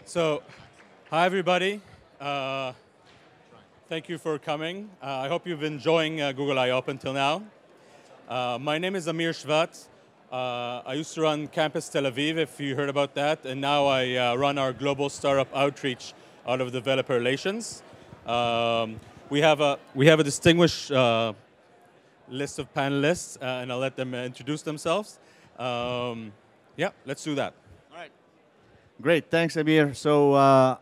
So, hi everybody. Thank you for coming. I hope you've been enjoying Google I/O up until now. My name is Amir Shevat. I used to run Campus Tel Aviv, if you heard about that, and now I run our global startup outreach out of developer relations. We have a distinguished list of panelists, and I'll let them introduce themselves. Yeah, let's do that. All right. Great, thanks, Amir. So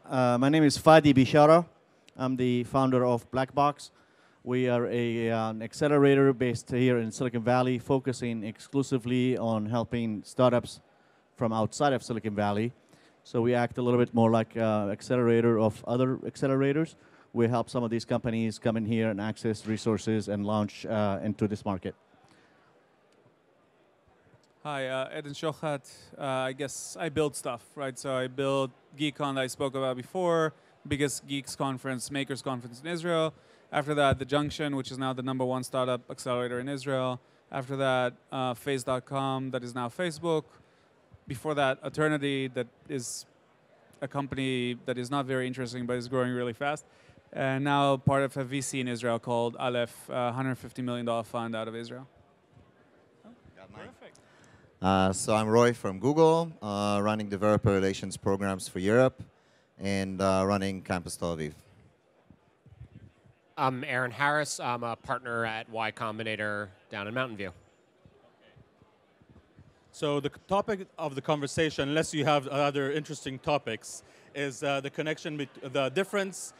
my name is Fadi Bishara. I'm the founder of Blackbox. We are an accelerator based here in Silicon Valley, focusing exclusively on helping startups from outside of Silicon Valley. So we act a little bit more like an accelerator of other accelerators. We help some of these companies come in here and access resources and launch into this market. Hi, Eden Shochat. I guess I build stuff, right? So I build GeekCon that I spoke about before, biggest geeks conference, makers conference in Israel. After that, The Junction, which is now the #1 startup accelerator in Israel. After that, Phase.com, that is now Facebook. Before that, Eternity, that is a company that is not very interesting, but is growing really fast. And now part of a VC in Israel called Aleph, $150 million fund out of Israel. Perfect. So I'm Roy from Google, running developer relations programs for Europe and running Campus Tel Aviv. I'm Aaron Harris. I'm a partner at Y Combinator down in Mountain View. So the topic of the conversation, unless you have other interesting topics, is the connection, the difference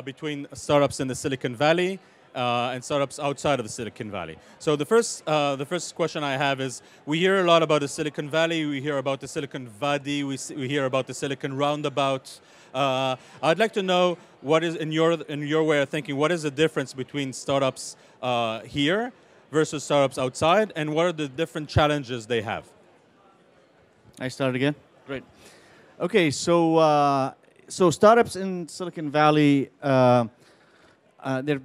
between startups in the Silicon Valley and startups outside of the Silicon Valley. So the first question I have is, we hear a lot about the Silicon Valley, we hear about the Silicon Fadi, we hear about the Silicon Roundabout. I'd like to know what is, in your way of thinking, what is the difference between startups here versus startups outside, and what are the different challenges they have? I start again? Great. Okay, so startups in Silicon Valley,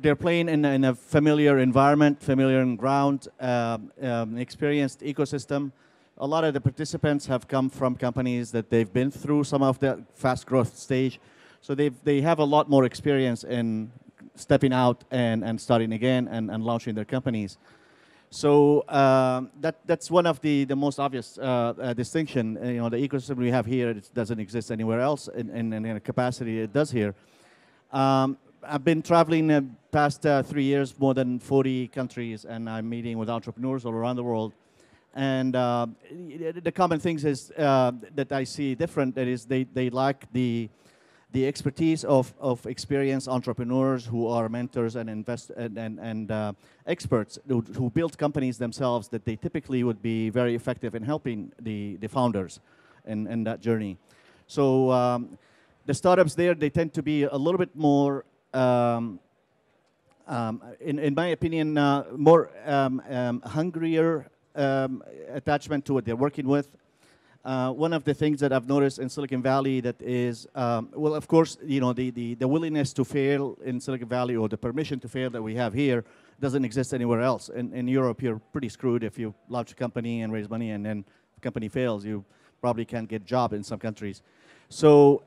they're playing in a familiar environment, familiar ground, experienced ecosystem. A lot of the participants have come from companies that they've been through some of the fast growth stage. So they have a lot more experience in stepping out and starting again and launching their companies. So that's one of the most obvious distinction. The ecosystem we have here, it doesn't exist anywhere else in a capacity it does here. I've been traveling the past 3 years, more than 40 countries, and I'm meeting with entrepreneurs all around the world. And the common things is that I see different. That is, they lack the expertise of experienced entrepreneurs who are mentors and experts who build companies themselves, that they typically would be very effective in helping the founders in that journey. So the startups there, they tend to be a little bit more, in my opinion, more hungrier attachment to what they're working with. One of the things that I've noticed in Silicon Valley that is, well, of course, the willingness to fail in Silicon Valley, or the permission to fail that we have here, doesn't exist anywhere else. In Europe, you're pretty screwed if you launch a company and raise money, and then the company fails. You probably can't get a job in some countries. So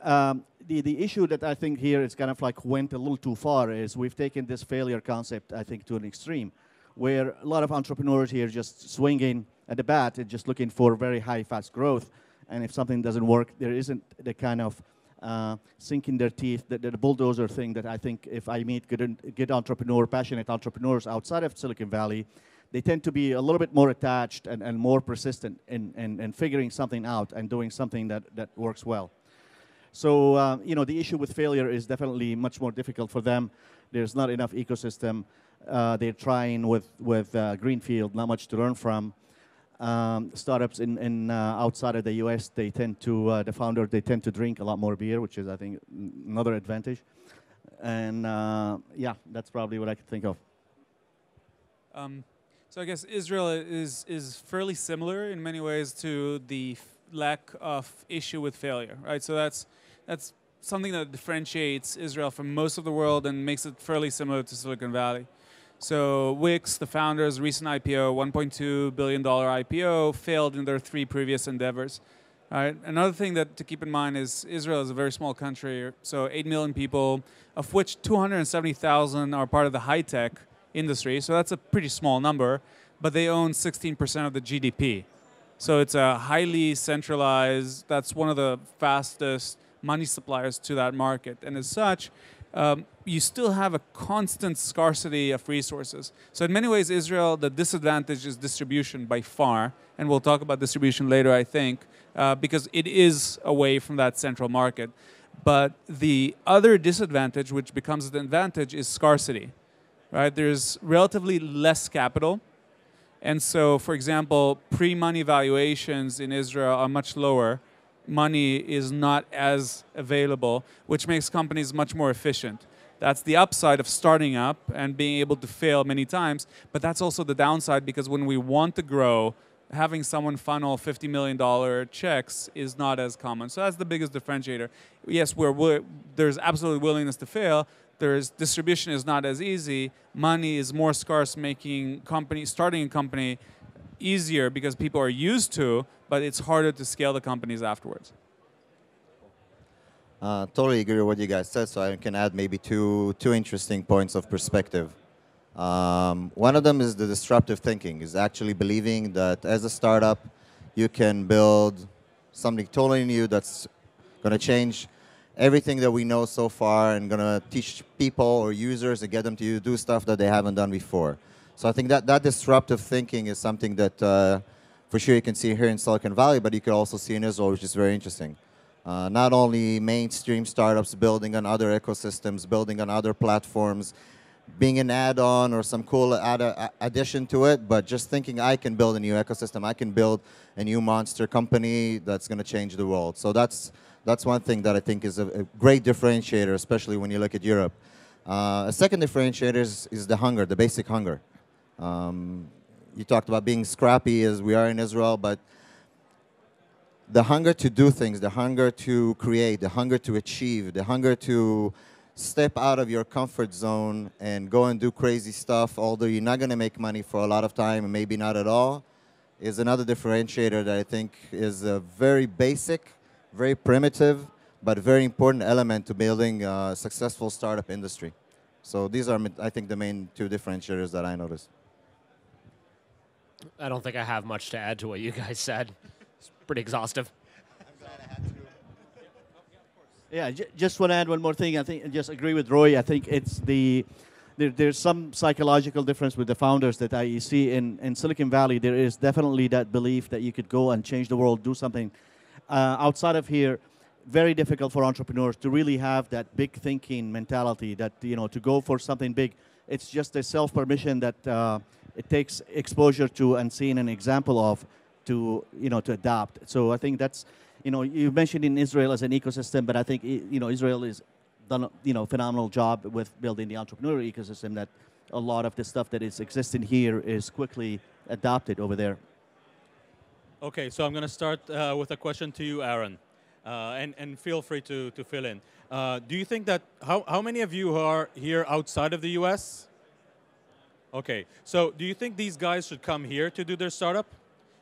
the issue that I think here is kind of like went a little too far is we've taken this failure concept, I think, to an extreme, where a lot of entrepreneurs here just swinging at the bat and just looking for very high, fast growth. And if something doesn't work, there isn't the kind of sinking their teeth, the bulldozer thing that I think if I meet good entrepreneur, passionate entrepreneurs outside of Silicon Valley, they tend to be a little bit more attached and more persistent in figuring something out and doing something that works well. So, the issue with failure is definitely much more difficult for them. There's not enough ecosystem. They're trying with greenfield, not much to learn from. Startups in outside of the US, they tend to, the founder, they tend to drink a lot more beer, which is, I think, another advantage. And yeah, that's probably what I could think of. So I guess Israel is fairly similar in many ways to the lack of issue with failure, right? So that's something that differentiates Israel from most of the world and makes it fairly similar to Silicon Valley. So Wix, the founders' recent IPO, $1.2 billion IPO, failed in their 3 previous endeavors. All right. Another thing that to keep in mind is Israel is a very small country, so 8 million people, of which 270,000 are part of the high-tech industry. So that's a pretty small number, but they own 16% of the GDP. So it's a highly centralized, that's one of the fastest money suppliers to that market. And as such, you still have a constant scarcity of resources. So in many ways, Israel, the disadvantage is distribution by far. And we'll talk about distribution later, I think, because it is away from that central market. But the other disadvantage, which becomes an advantage, is scarcity. Right? There's relatively less capital. And so, for example, pre-money valuations in Israel are much lower. Money is not as available, which makes companies much more efficient. That's the upside of starting up and being able to fail many times. But that's also the downside, because when we want to grow, having someone funnel $50 million checks is not as common. So that's the biggest differentiator. Yes, there's absolutely willingness to fail. Distribution is not as easy. Money is more scarce, making starting a company easier because people are used to, but it's harder to scale the companies afterwards. Totally agree with what you guys said, so I can add maybe two interesting points of perspective. One of them is the disruptive thinking, is actually believing that as a startup, you can build something totally new that's going to change everything that we know so far and going to teach people or users and get them to do stuff that they haven't done before. So I think that disruptive thinking is something that for sure you can see here in Silicon Valley, but you can also see in Israel, which is very interesting. Not only mainstream startups building on other ecosystems, building on other platforms, being an add-on or some cool addition to it, but just thinking I can build a new ecosystem, I can build a new monster company that's going to change the world. So that's one thing that I think is a great differentiator, especially when you look at Europe. A second differentiator is the hunger, the basic hunger. You talked about being scrappy as we are in Israel, but the hunger to do things, the hunger to create, the hunger to achieve, the hunger to step out of your comfort zone and go and do crazy stuff, although you're not going to make money for a lot of time and maybe not at all, is another differentiator that I think is a very basic, very primitive, but very important element to building a successful startup industry. So these are, I think, the main two differentiators that I noticed. I don't think I have much to add to what you guys said. It's pretty exhaustive. I'm glad I had to. Yeah, just want to add one more thing. I think, just agree with Roy. I think it's there's some psychological difference with the founders that I see in Silicon Valley. There is definitely that belief that you could go and change the world, do something outside of here. Very difficult for entrepreneurs to really have that big thinking mentality, that, you know, to go for something big. It's just a self-permission that it takes exposure to and seeing an example of to adapt. So I think that's, you mentioned in Israel as an ecosystem, but I think, Israel is done a phenomenal job with building the entrepreneurial ecosystem, that a lot of the stuff that is existing here is quickly adopted over there. Okay, so I'm going to start with a question to you, Aaron, and feel free to fill in. Do you think that, how many of you are here outside of the US? Okay, so do you think these guys should come here to do their startup?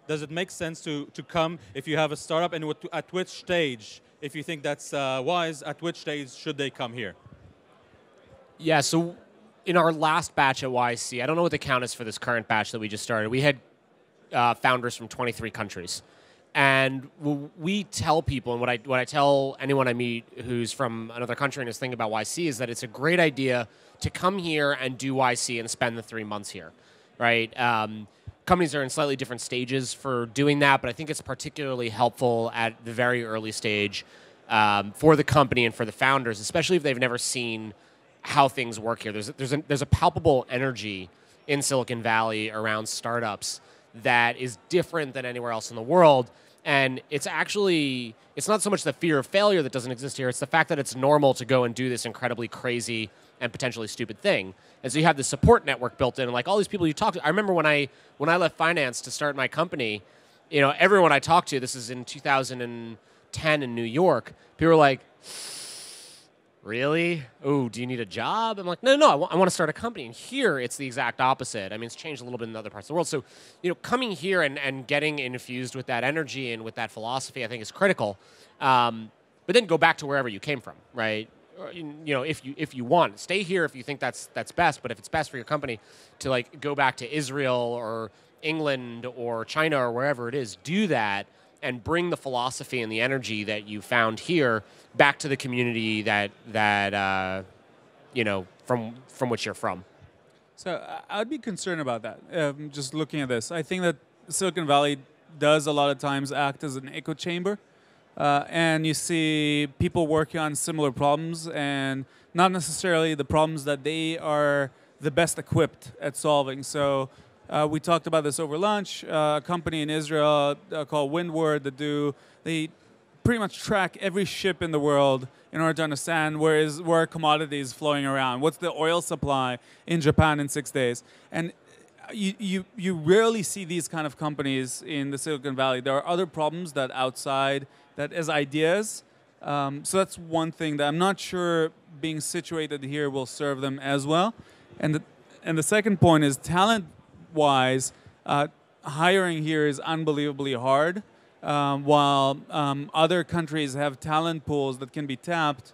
Does it make sense to come if you have a startup, and at which stage, if you think that's wise, at which stage should they come here? Yeah, so in our last batch at YC, I don't know what the count is for this current batch that we just started. We had founders from 23 countries. And we tell people, and what I tell anyone I meet who's from another country and is thinking about YC, is that it's a great idea to come here and do YC and spend the 3 months here, right? Companies are in slightly different stages for doing that, but I think it's particularly helpful at the very early stage for the company and for the founders, especially if they've never seen how things work here. There's a palpable energy in Silicon Valley around startups that is different than anywhere else in the world. And it's not so much the fear of failure that doesn't exist here, it's the fact that it's normal to go and do this incredibly crazy and potentially stupid thing. And so you have the support network built in, and like all these people you talk to. I remember when I left finance to start my company, everyone I talked to, this is in 2010 in New York, people were like, really? Oh, do you need a job? I'm like, no, I want to start a company. And here, it's the exact opposite. I mean, it's changed a little bit in other parts of the world. So, coming here and getting infused with that energy and with that philosophy, I think is critical. But then go back to wherever you came from, right? If you want, stay here if you think that's best. But if it's best for your company to like go back to Israel or England or China or wherever it is, do that and bring the philosophy and the energy that you found here back to the community from which you're from. So I would be concerned about that. Just looking at this, I think that Silicon Valley does a lot of times act as an echo chamber. And you see people working on similar problems and not necessarily the problems that they are the best equipped at solving. So we talked about this over lunch. A company in Israel called Windward they pretty much track every ship in the world in order to understand where commodity is flowing around. What's the oil supply in Japan in 6 days? And you rarely see these kind of companies in the Silicon Valley. There are other problems that outside that as ideas. So that's one thing that I'm not sure being situated here will serve them as well. And the second point is talent-wise, hiring here is unbelievably hard, while other countries have talent pools that can be tapped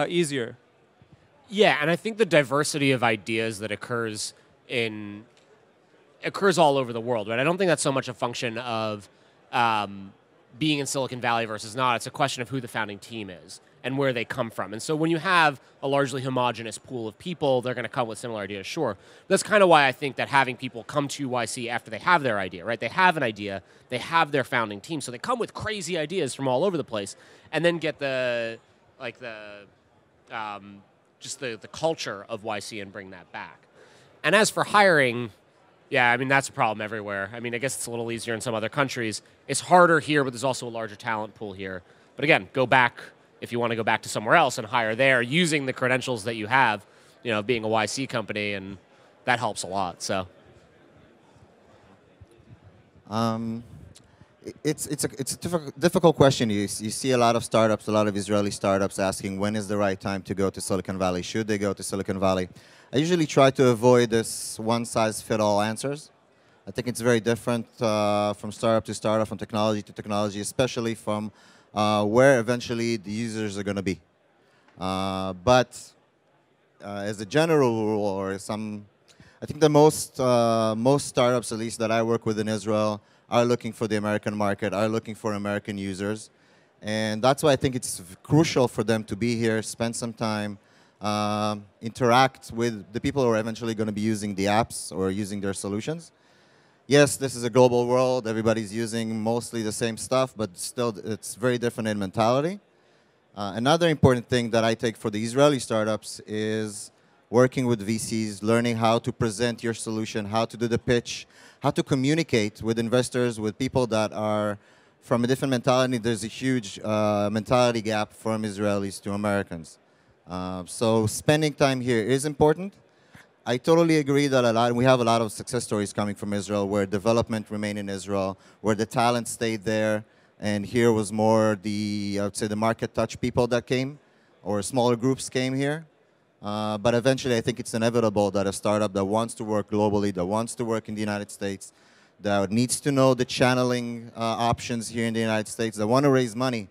easier. Yeah, and I think the diversity of ideas that occurs all over the world, right? I don't think that's so much a function of being in Silicon Valley versus not. It's a question of who the founding team is and where they come from. And so when you have a largely homogenous pool of people, they're going to come with similar ideas, sure. That's kind of why I think that having people come to YC after they have their idea, right? They have an idea, they have their founding team, so they come with crazy ideas from all over the place, and then get the culture of YC and bring that back. And as for hiring, yeah, I mean, that's a problem everywhere. I mean, I guess it's a little easier in some other countries. It's harder here, but there's also a larger talent pool here. But again, go back if you want to go back to somewhere else and hire there using the credentials that you have, being a YC company, and that helps a lot. So, it's a difficult question. You see a lot of startups, a lot of Israeli startups asking when is the right time to go to Silicon Valley? Should they go to Silicon Valley? I usually try to avoid this one-size-fits-all answers. I think it's very different from startup to startup, from technology to technology, especially from where eventually the users are going to be. But as a general rule, I think the most startups, at least that I work with in Israel, are looking for the American market, are looking for American users. And that's why I think it's crucial for them to be here, spend some time, interact with the people who are eventually going to be using the apps or using their solutions. Yes, this is a global world. Everybody's using mostly the same stuff, but still it's very different in mentality. Another important thing that I take for the Israeli startups is working with VCs, learning how to present your solution, how to do the pitch, how to communicate with investors, with people that are from a different mentality. There's a huge mentality gap from Israelis to Americans. So spending time here is important. I totally agree that we have a lot of success stories coming from Israel where development remained in Israel, where the talent stayed there, and here was more I would say the market touch people that came, or smaller groups came here. But eventually I think it's inevitable that a startup that wants to work globally, that wants to work in the United States, that needs to know the channeling options here in the United States, that want to raise money.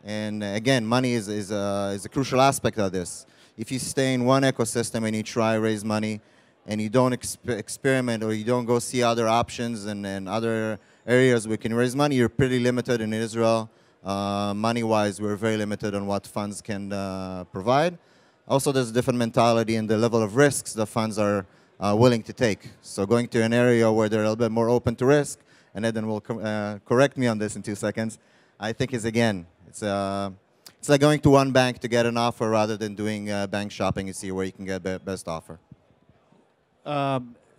And again, money is a crucial aspect of this. If you stay in one ecosystem and you try to raise money and you don't experiment or you don't go see other options and other areas where you can raise money, you're pretty limited in Israel. Money-wise, we're very limited on what funds can provide. Also, there's a different mentality in the level of risks the funds are willing to take. So going to an area where they're a little bit more open to risk, and Eden will correct me on this in 2 seconds, I think is, again, it's like going to one bank to get an offer rather than doing bank shopping and see where you can get the best offer.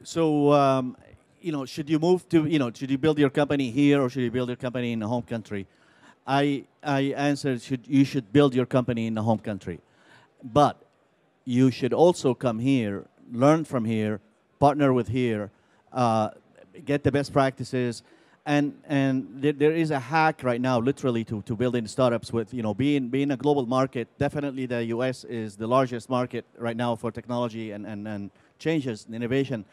Should you move to, should you build your company here or should you build your company in the home country? I answered, you should build your company in the home country. But you should also come here, learn from here, partner with here, get the best practices, There is a hack right now, literally, to building startups with, being a global market. Definitely, the U.S. is the largest market right now for technology and changes and innovation.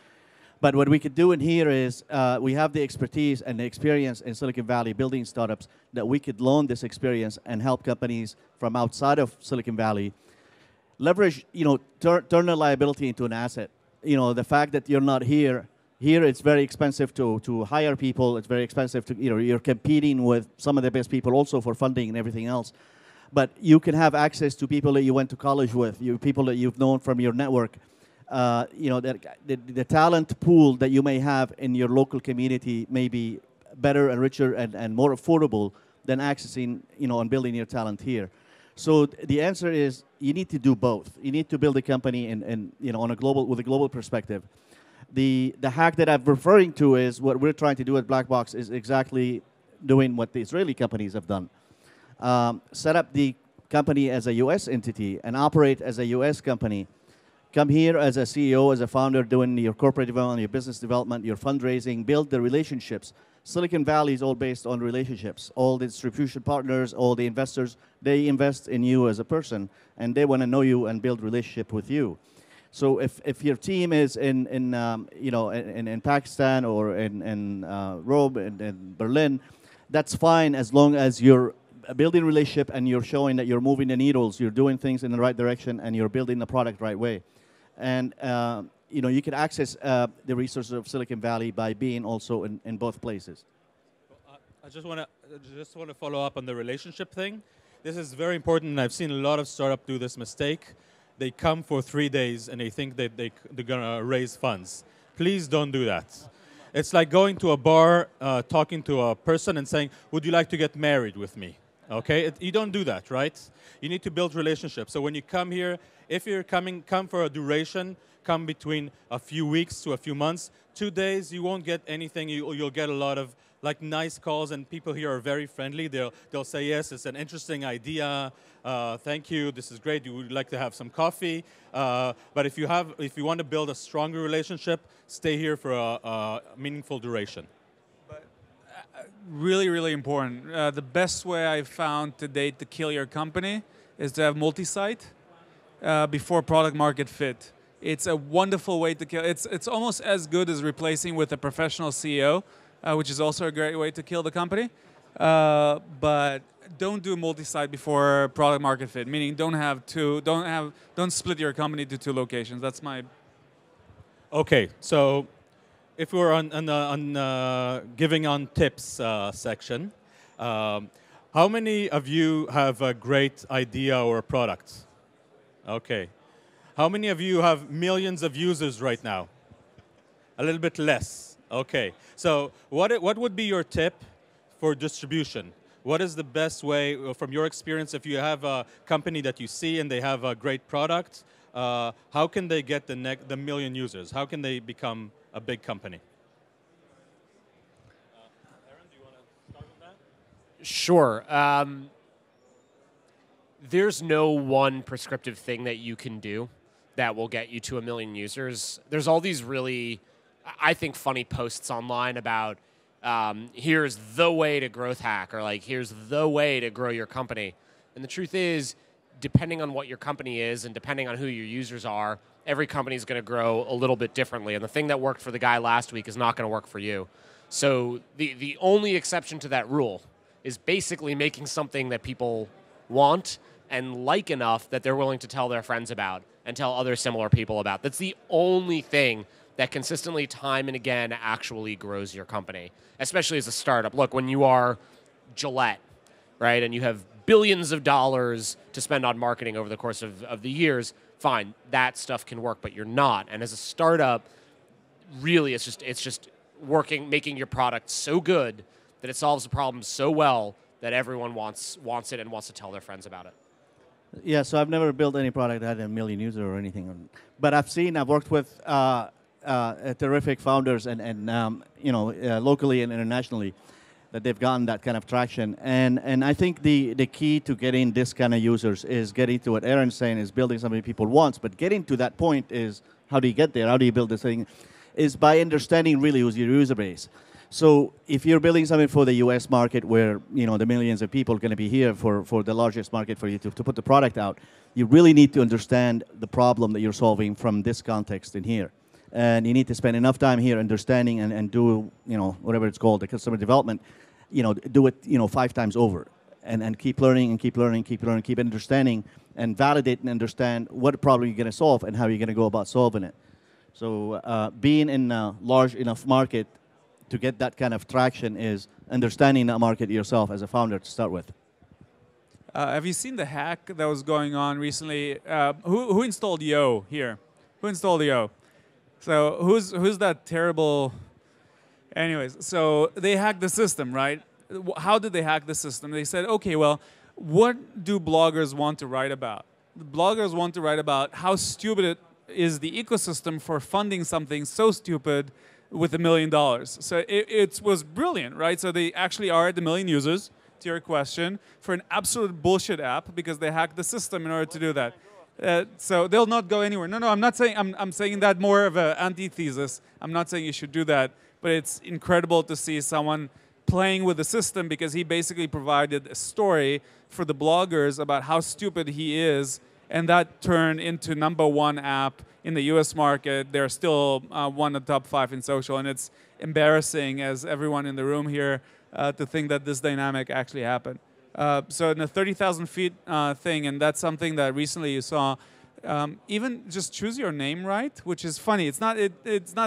But what we could do in here is we have the expertise and the experience in Silicon Valley building startups that we could loan this experience and help companies from outside of Silicon Valley leverage, turn a liability into an asset. The fact that you're not here. Here, it's very expensive to hire people. It's very expensive to, you're competing with some of the best people also for funding and everything else. But you can have access to people that you went to college with, people that you've known from your network. The talent pool that you may have in your local community may be better and richer and more affordable than accessing, and building your talent here. So the answer is you need to do both. You need to build a company on a global with a global perspective. The hack that I'm referring to is what we're trying to do at Blackbox is exactly doing what the Israeli companies have done. Set up the company as a U.S. entity and operate as a U.S. company. Come here as a CEO, as a founder, doing your corporate development, your business development, your fundraising, build the relationships. Silicon Valley is all based on relationships. All the distribution partners, all the investors, they invest in you as a person, and they want to know you and build relationship with you. So if your team is in Pakistan or in Rome and in Berlin, that's fine as long as you're building relationship and you're showing that you're moving the needles, you're doing things in the right direction, and you're building the product right way. And you can access the resources of Silicon Valley by being also in both places. I just want to follow up on the relationship thing. This is very important, and I've seen a lot of startups do this mistake. They come for 3 days and they think that they're going to raise funds. Please don't do that. It's like going to a bar, talking to a person and saying, would you like to get married with me? Okay, you don't do that, right? You need to build relationships. So when you come here, if you're come for a duration, come between a few weeks to a few months. 2 days, you won't get anything. You'll get a lot of nice calls, and people here are very friendly. They'll say, yes, it's an interesting idea. Thank you. This is great. You would like to have some coffee. But if you want to build a stronger relationship, stay here for a meaningful duration. Really, really important. The best way I've found to date to kill your company is to have multi-site before product market fit. It's a wonderful way to kill. It's almost as good as replacing with a professional CEO, which is also a great way to kill the company. But don't do multi-site before product market fit. Meaning, don't split your company to 2 locations. That's my. Okay, so. If we're on giving on tips section, how many of you have a great idea or a product? Okay. How many of you have millions of users right now? A little bit less. Okay. So what would be your tip for distribution? What is the best way, from your experience, if you have a company that you see and they have a great product, how can they get the million users? How can they become a big company? Aaron, do you want to start with that? Sure. There's no one prescriptive thing that you can do that will get you to 1 million users. There's all these really, I think, funny posts online about here's the way to growth hack, or here's the way to grow your company. And the truth is, depending on what your company is and depending on who your users are, every company is going to grow a little bit differently. And the thing that worked for the guy last week is not going to work for you. So the only exception to that rule is basically making something that people want and like enough that they're willing to tell their friends about and tell other similar people about. That's the only thing that consistently, time and again, actually grows your company, especially as a startup. Look, when you are Gillette, right, and you have billions of dollars to spend on marketing over the course of the years, fine, that stuff can work, but you're not. And as a startup, really, it's just working, making your product so good that it solves the problem so well that everyone wants it and wants to tell their friends about it. Yeah, so I've never built any product that had 1 million users or anything, but I've worked with terrific founders and locally and internationally, that they've gotten that kind of traction. And I think the key to getting this kind of users is getting to what Aaron's saying, is building something people want. But getting to that point is, how do you get there? How do you build this thing? Is by understanding really who's your user base. So if you're building something for the U.S. market, where the millions of people are going to be here for the largest market for you to put the product out, you really need to understand the problem that you're solving from this context in here, and you need to spend enough time here understanding and do whatever it's called, the customer development, do it 5 times over, and keep learning and keep learning, keep understanding and validate and understand what problem you're going to solve and how you're going to go about solving it. So being in a large enough market to get that kind of traction is understanding that market yourself as a founder to start with. Have you seen the hack that was going on recently? Who installed Yo here? Who installed Yo? So who's that terrible? Anyways, so they hacked the system, right? How did they hack the system? They said, okay, well, what do bloggers want to write about? The bloggers want to write about how stupid it is the ecosystem for funding something so stupid with $1 million. So it was brilliant, right? So they actually are at 1 million users, to your question, for an absolute bullshit app because they hacked the system in order to do that. So they'll not go anywhere. No, I'm not saying, I'm saying that more of an antithesis. I'm not saying you should do that, but it's incredible to see someone playing with the system because he basically provided a story for the bloggers about how stupid he is, and that turned into #1 app in the US market. They're still one of the top 5 in social, and it's embarrassing as everyone in the room here to think that this dynamic actually happened. So in the 30,000 feet thing, and that's something that recently you saw, even just choose your name right, which is funny. It's not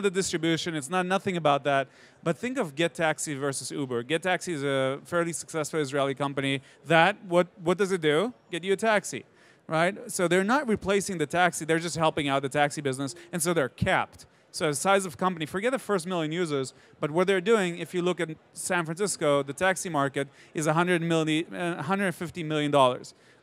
a distribution. It's not nothing about that. But think of Get Taxi versus Uber. Get Taxi is a fairly successful Israeli company. That what does it do? Get you a taxi, right? So they're not replacing the taxi. They're just helping out the taxi business, and so they're capped. So the size of company, forget the first 1 million users, but what they're doing, if you look at San Francisco, the taxi market is $150 million.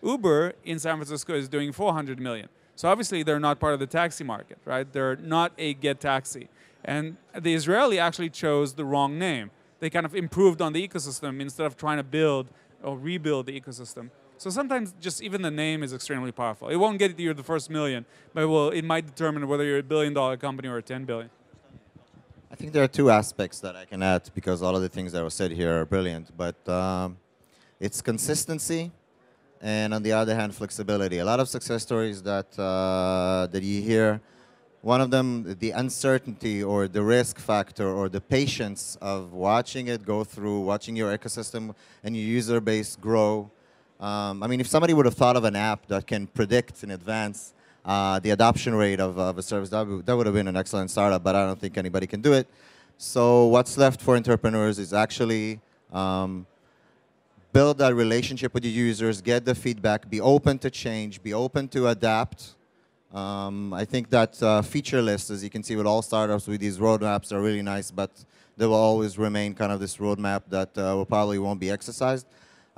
Uber in San Francisco is doing 400 million. So obviously they're not part of the taxi market, right? They're not a Get Taxi. And the Israeli actually chose the wrong name. They kind of improved on the ecosystem instead of trying to build or rebuild the ecosystem. So sometimes just even the name is extremely powerful. It won't get you the first million, but it might determine whether you're a $1 billion company or a 10 billion. I think there are 2 aspects that I can add because all of the things that were said here are brilliant. But it's consistency, and on the other hand, flexibility. A lot of success stories that you hear, one of them, the uncertainty or the risk factor or the patience of watching it go through, watching your ecosystem and your user base grow. I mean, if somebody would have thought of an app that can predict in advance the adoption rate of a service, that would have been an excellent startup, but I don't think anybody can do it. So what's left for entrepreneurs is actually build that relationship with your users, get the feedback, be open to change, be open to adapt. I think that feature list, as you can see with all startups, with these roadmaps are really nice, but there will always remain kind of this roadmap that probably won't be exercised.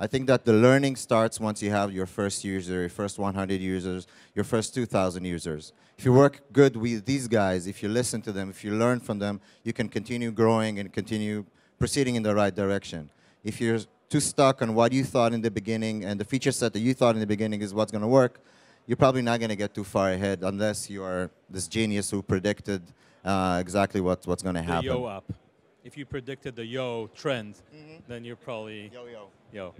I think that the learning starts once you have your first user, your first 100 users, your first 2,000 users. If you work good with these guys, if you listen to them, if you learn from them, you can continue growing and continue proceeding in the right direction. If you're too stuck on what you thought in the beginning and the feature set that you thought in the beginning is what's going to work, you're probably not going to get too far ahead unless you are this genius who predicted exactly what's going to happen. The Yo app. If you predicted the Yo trend, then you're probably Yo.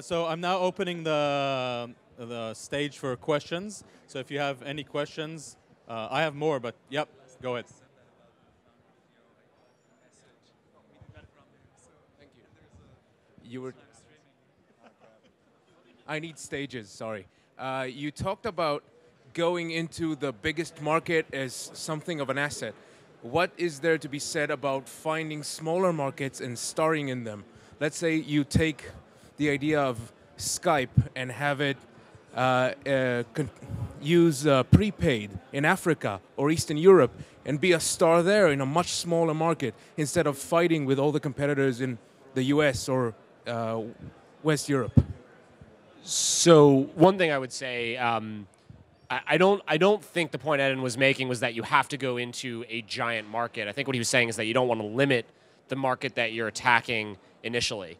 So I'm now opening the stage for questions. So if you have any questions, I have more, but yep, go ahead. Thank you. You were. I need stages. Sorry. You talked about going into the biggest market as something of an asset. What is there to be said about finding smaller markets and starting in them? Let's say you take the idea of Skype and have it use prepaid in Africa or Eastern Europe and be a star there in a much smaller market instead of fighting with all the competitors in the US or West Europe. So one thing I would say, I don't think the point Eden was making was that you have to go into a giant market. I think what he was saying is that you don't want to limit the market that you're attacking initially.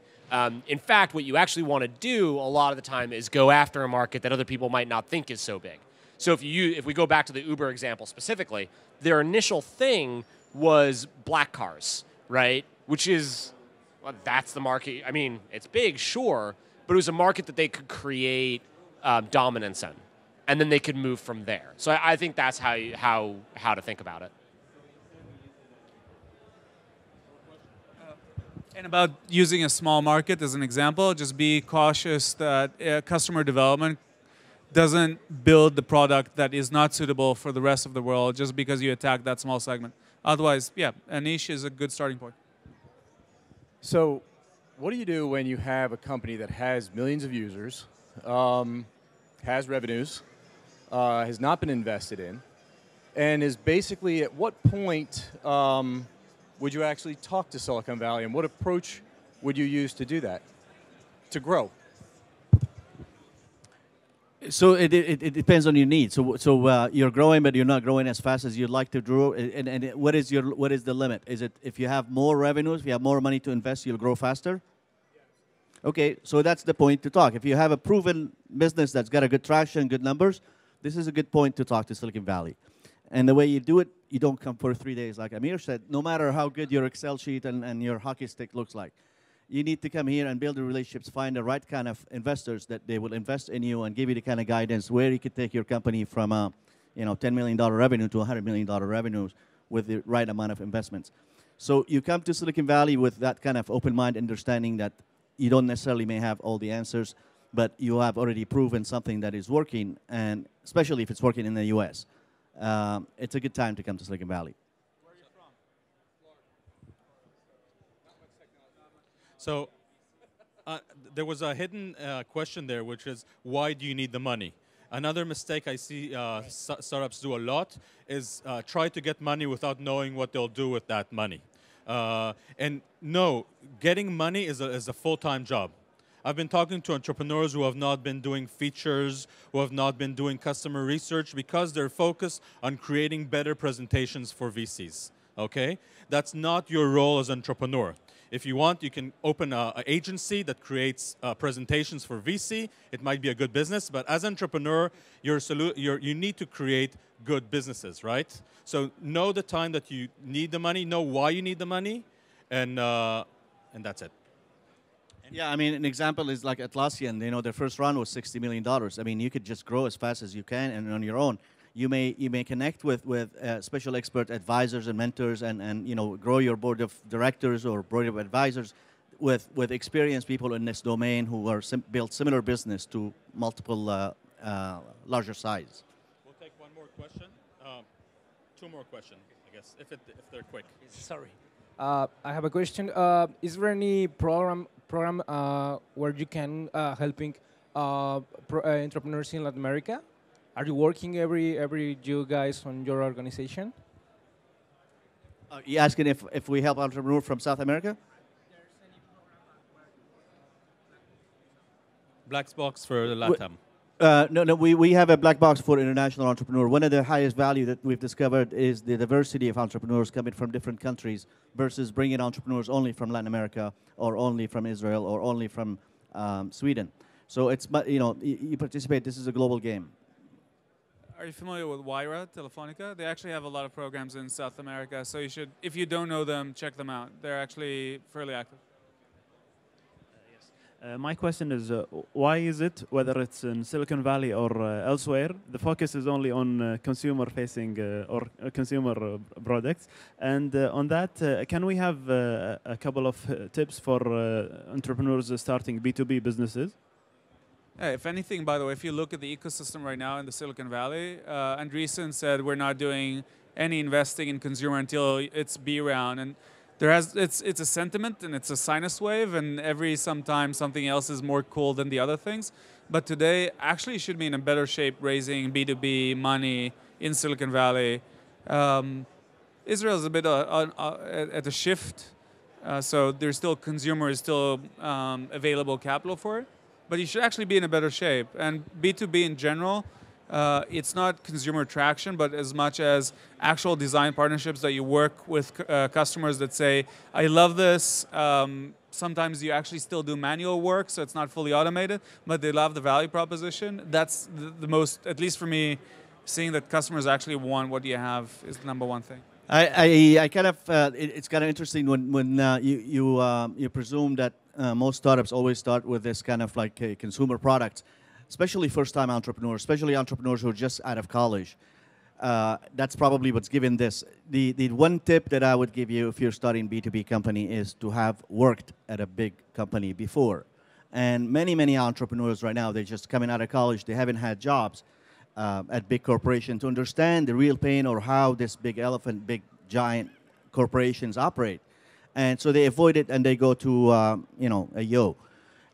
In fact, what you actually want to do a lot of the time is go after a market that other people might not think is so big. So if we go back to the Uber example specifically, their initial thing was black cars, right? which is, well, that's the market. I mean, it's big, sure, but it was a market that they could create dominance in, and then they could move from there. So I think that's how to think about it. And about using a small market as an example, just be cautious that customer development doesn't build the product that is not suitable for the rest of the world just because you attack that small segment. Otherwise, yeah, a niche is a good starting point. So what do you do when you have a company that has millions of users, has revenues, has not been invested in, and is basically at what point would you actually talk to Silicon Valley, and what approach would you use to do that, to grow? So it depends on your needs. So you're growing, but you're not growing as fast as you'd like to grow. And what is the limit? Is it if you have more revenues, if you have more money to invest, you'll grow faster? Okay, so that's the point to talk. If you have a proven business that's got a good traction, good numbers, this is a good point to talk to Silicon Valley. And the way you do it, you don't come for 3 days, like Amir said. No matter how good your Excel sheet and your hockey stick looks like, you need to come here and build the relationships, find the right kind of investors that they will invest in you and give you the kind of guidance where you could take your company from a $10 million revenue to $100 million revenues with the right amount of investments. So you come to Silicon Valley with that kind of open mind, understanding that you don't necessarily may have all the answers, but you have already proven something that is working, and especially if it's working in the US. It's a good time to come to Silicon Valley. Where are you from? Florida. So there was a hidden question there, which is, why do you need the money? Another mistake I see startups do a lot is try to get money without knowing what they'll do with that money. And no, getting money is a full-time job. I've been talking to entrepreneurs who have not been doing features, who have not been doing customer research because they're focused on creating better presentations for VCs, okay? That's not your role as an entrepreneur. If you want, you can open an agency that creates presentations for VC. It might be a good business, but as an entrepreneur, you need to create good businesses, right? So know the time that you need the money, know why you need the money, and that's it. Yeah, I mean, an example is like Atlassian. Their first round was $60 million. I mean, you could just grow as fast as you can, and on your own, you may connect with special expert advisors and mentors, and grow your board of directors or board of advisors with experienced people in this domain who are built similar business to multiple larger size. We'll take one more question. Two more questions, I guess, if they're quick. Sorry. I have a question. Is there any program where you can helping entrepreneurs in Latin America? Are you working every you guys on your organization? You asking if we help entrepreneurs from South America? Blackbox for LATAM. No, we have a black box for international entrepreneur. One of the highest value that we've discovered is the diversity of entrepreneurs coming from different countries versus bringing entrepreneurs only from Latin America or only from Israel or only from Sweden. So it's, you participate. This is a global game. Are you familiar with Wyra, Telefonica? They actually have a lot of programs in South America, so you should, if you don't know them, check them out. They're actually fairly active. My question is, why is it, whether it's in Silicon Valley or elsewhere, the focus is only on consumer-facing or consumer products? And on that, can we have a couple of tips for entrepreneurs starting B2B businesses? If anything, by the way, if you look at the ecosystem right now in the Silicon Valley, Andreessen said we're not doing any investing in consumer until it's B round. And it's a sentiment and it's a sinus wave, and sometimes something else is more cool than the other things. But today, actually, you should be in a better shape raising B2B money in Silicon Valley. Israel is a bit at a shift, so there's still available capital for it. But you should actually be in a better shape. And B2B in general, it's not consumer traction, but as much as actual design partnerships that you work with customers that say, I love this. Sometimes you actually still do manual work, so it's not fully automated, but they love the value proposition. That's the most, at least for me, seeing that customers actually want what you have is the #1 thing. I kind of it's kind of interesting when you presume that most startups always start with this kind of like a consumer product, especially first-time entrepreneurs, especially entrepreneurs who are just out of college. That's probably what's given this. The one tip that I would give you if you're starting B2B company is to have worked at a big company before. And many entrepreneurs right now, they're just coming out of college, they haven't had jobs at big corporations to understand the real pain or how this big elephant, big giant corporations operate. And so they avoid it and they go to, you know, a yo.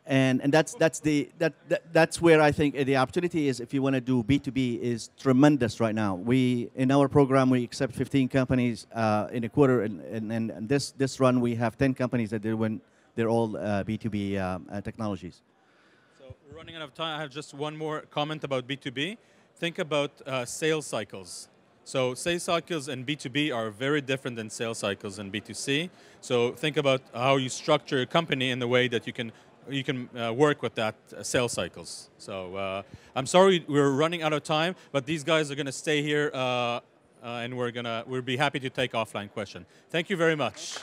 And that's where I think the opportunity is if you want to do B2B is tremendous right now. In our program, we accept 15 companies in a quarter, and this run, we have 10 companies that they're all B2B technologies. So we're running out of time. I have just one more comment about B2B. Think about sales cycles. So sales cycles in B2B are very different than sales cycles in B2C. So think about how you structure a company in the way that you can work with that sales cycles. So I'm sorry we're running out of time, but these guys are going to stay here and we'll be happy to take offline questions. Thank you very much.